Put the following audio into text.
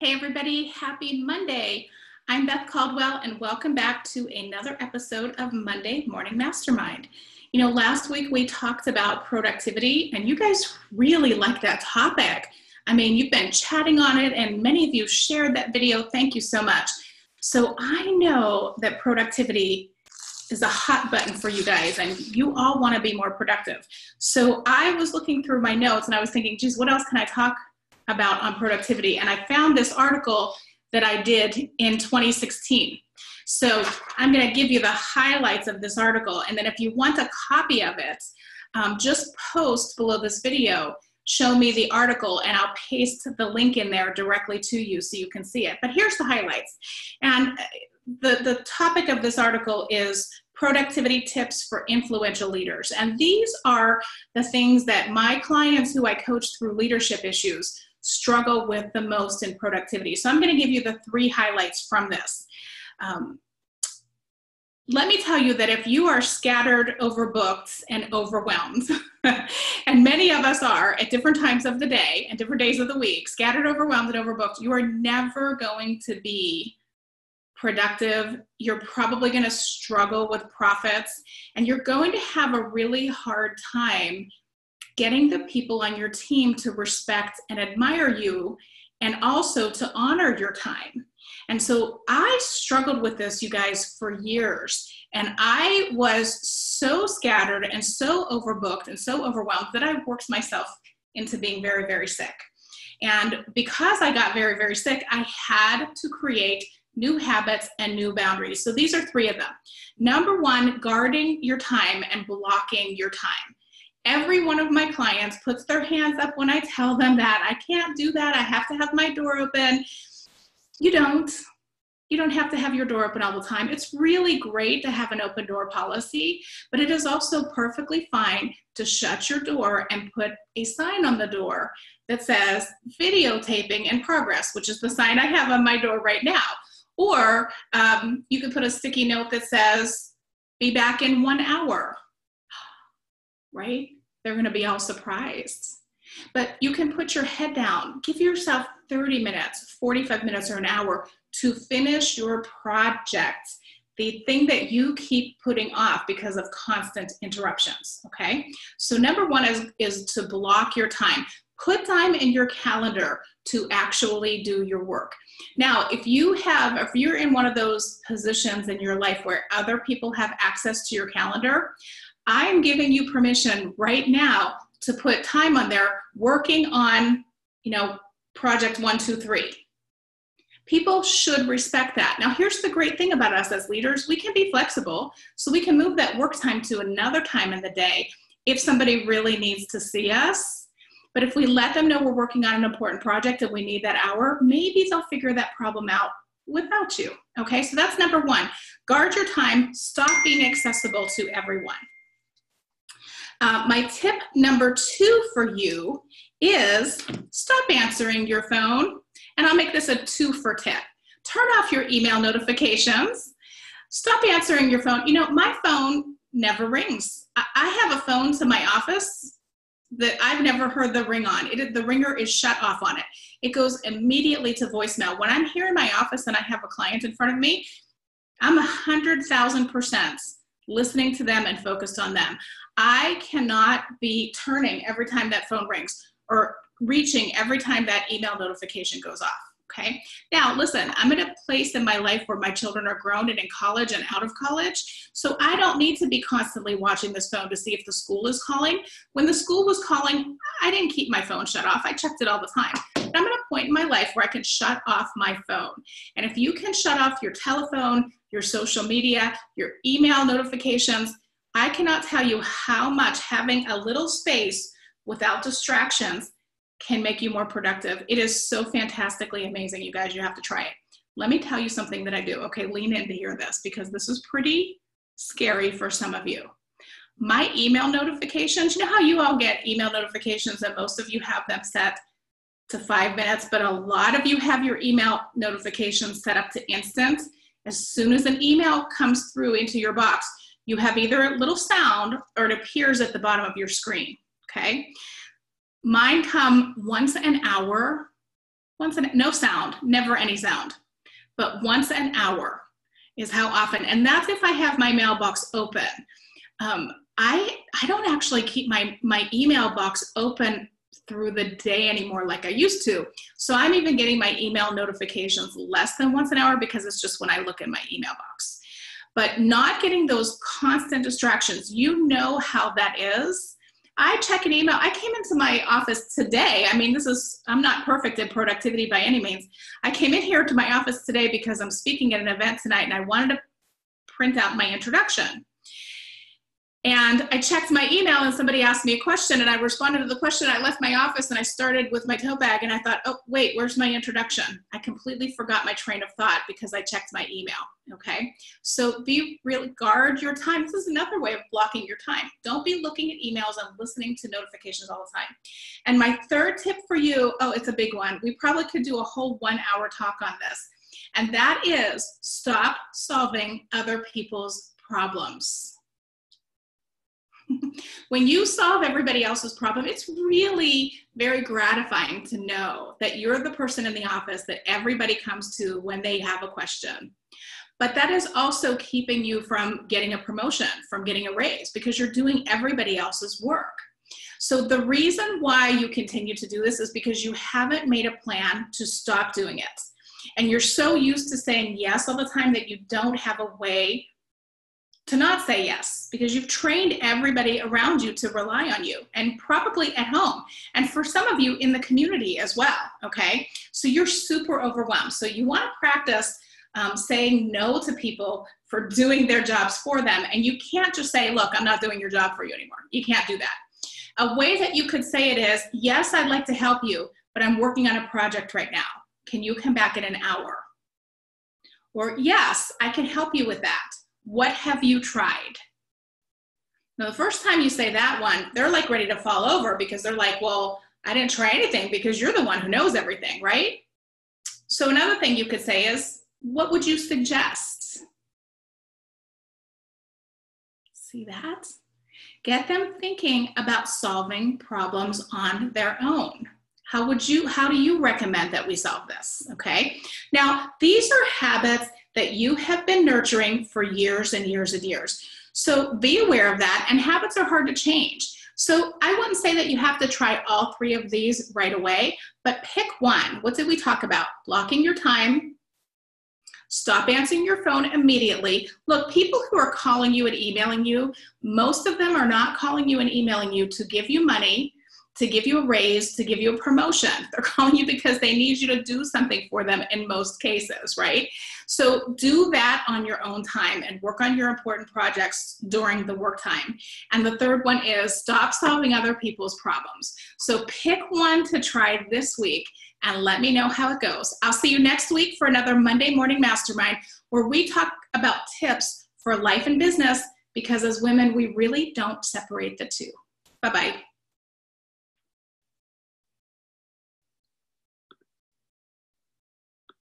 Hey everybody, happy Monday. I'm Beth Caldwell and welcome back to another episode of Monday Morning Mastermind. You know, last week we talked about productivity and you guys really like that topic. I mean, you've been chatting on it and many of you shared that video. Thank you so much. So I know that productivity is a hot button for you guys and you all want to be more productive. So I was looking through my notes and I was thinking, geez, what else can I talk about on productivity? And I found this article that I did in 2016. So I'm going to give you the highlights of this article. And then if you want a copy of it, just post below this video, show me the article, and I'll paste the link in there directly to you so you can see it. But here's the highlights. And the topic of this article is productivity tips for influential leaders. And these are the things that my clients who I coach through leadership issues struggle with the most in productivity. So I'm going to give you the three highlights from this. Let me tell you that if you are scattered, overbooked, and overwhelmed, and many of us are at different times of the day and different days of the week, scattered, overwhelmed, and overbooked, you are never going to be productive. You're probably going to struggle with profits, and you're going to have a really hard time getting the people on your team to respect and admire you and also to honor your time. And so I struggled with this, you guys, for years. And I was so scattered and so overbooked and so overwhelmed that I worked myself into being very, very sick. And because I got very, very sick, I had to create new habits and new boundaries. So these are three of them. Number one, guarding your time and blocking your time. Every one of my clients puts their hands up when I tell them that I can't do that. I have to have my door open. You don't have to have your door open all the time. It's really great to have an open door policy, but it is also perfectly fine to shut your door and put a sign on the door that says videotaping in progress, which is the sign I have on my door right now. Or you could put a sticky note that says, be back in 1 hour. Right? They're going to be all surprised. But you can put your head down. Give yourself 30 minutes, 45 minutes, or an hour to finish your project, the thing that you keep putting off because of constant interruptions, okay? So number one is to block your time. Put time in your calendar to actually do your work. Now, if you're in one of those positions in your life where other people have access to your calendar, I'm giving you permission right now to put time on there working on, project 1, 2, 3. People should respect that. Now, here's the great thing about us as leaders. We can be flexible, so we can move that work time to another time in the day if somebody really needs to see us. But if we let them know we're working on an important project and we need that hour, maybe they'll figure that problem out without you. Okay, so that's number one. Guard your time. Stop being accessible to everyone. My tip number 2 for you is stop answering your phone. And I'll make this a 2-for tip. Turn off your email notifications. Stop answering your phone. My phone never rings. I have a phone to my office that I've never heard the ring on. The ringer is shut off on it. It goes immediately to voicemail. When I'm here in my office and I have a client in front of me, I'm 100,000% listening to them and focused on them. I cannot be turning every time that phone rings or reaching every time that email notification goes off, okay? Now, listen, I'm in a place in my life where my children are grown and in college and out of college, so I don't need to be constantly watching this phone to see if the school is calling. When the school was calling, I didn't keep my phone shut off. I checked it all the time. But I'm at a point in my life where I can shut off my phone. And if you can shut off your telephone, your social media, your email notifications, I cannot tell you how much having a little space without distractions can make you more productive. It is so fantastically amazing, you guys. You have to try it. Let me tell you something that I do. Okay, lean in to hear this because this is pretty scary for some of you. My email notifications, you know how you all get email notifications and most of you have them set to 5 minutes, but a lot of you have your email notifications set up to instant. As soon as an email comes through into your box, you have either a little sound or it appears at the bottom of your screen, okay? Mine come once an hour no sound, never any sound, but once an hour is how often. And that's if I have my mailbox open. I don't actually keep my email box open through the day anymore like I used to. So I'm even getting my email notifications less than once an hour because it's just when I look in my email box. But not getting those constant distractions, you know how that is. I check an email. I came into my office today. I mean, I'm not perfect at productivity by any means. I came in here to my office today because I'm speaking at an event tonight and I wanted to print out my introduction. And I checked my email and somebody asked me a question and I responded to the question. I left my office and I started with my tote bag and I thought, oh, wait, where's my introduction? I completely forgot my train of thought because I checked my email, okay? So guard your time. This is another way of blocking your time. Don't be looking at emails and listening to notifications all the time. And my third tip for you, oh, it's a big one. We probably could do a whole 1 hour talk on this. And that is stop solving other people's problems. When you solve everybody else's problem, it's really very gratifying to know that you're the person in the office that everybody comes to when they have a question. But that is also keeping you from getting a promotion, from getting a raise, because you're doing everybody else's work. So the reason why you continue to do this is because you haven't made a plan to stop doing it. And you're so used to saying yes all the time that you don't have a way to not say yes, because you've trained everybody around you to rely on you, and probably at home. And for some of you in the community as well, okay? So you're super overwhelmed. So you want to practice saying no to people for doing their jobs for them. And you can't just say, look, I'm not doing your job for you anymore. You can't do that. A way that you could say it is, yes, I'd like to help you, but I'm working on a project right now. Can you come back in an hour? Or yes, I can help you with that. What have you tried? Now, the first time you say that one, they're like ready to fall over because they're like, well, I didn't try anything because you're the one who knows everything, right? So another thing you could say is, what would you suggest? See that? Get them thinking about solving problems on their own. How do you recommend that we solve this? Okay. Now, these are habits that you have been nurturing for years and years and years. So be aware of that, and habits are hard to change. So I wouldn't say that you have to try all 3 of these right away, but pick one. What did we talk about? Blocking your time. Stop answering your phone immediately. Look, people who are calling you and emailing you, most of them are not calling you and emailing you to give you money, to give you a raise, to give you a promotion. They're calling you because they need you to do something for them in most cases, right? So do that on your own time and work on your important projects during the work time. And the third one is stop solving other people's problems. So pick one to try this week and let me know how it goes. I'll see you next week for another Monday Morning Mastermind where we talk about tips for life and business, because as women, we really don't separate the two. Bye-bye.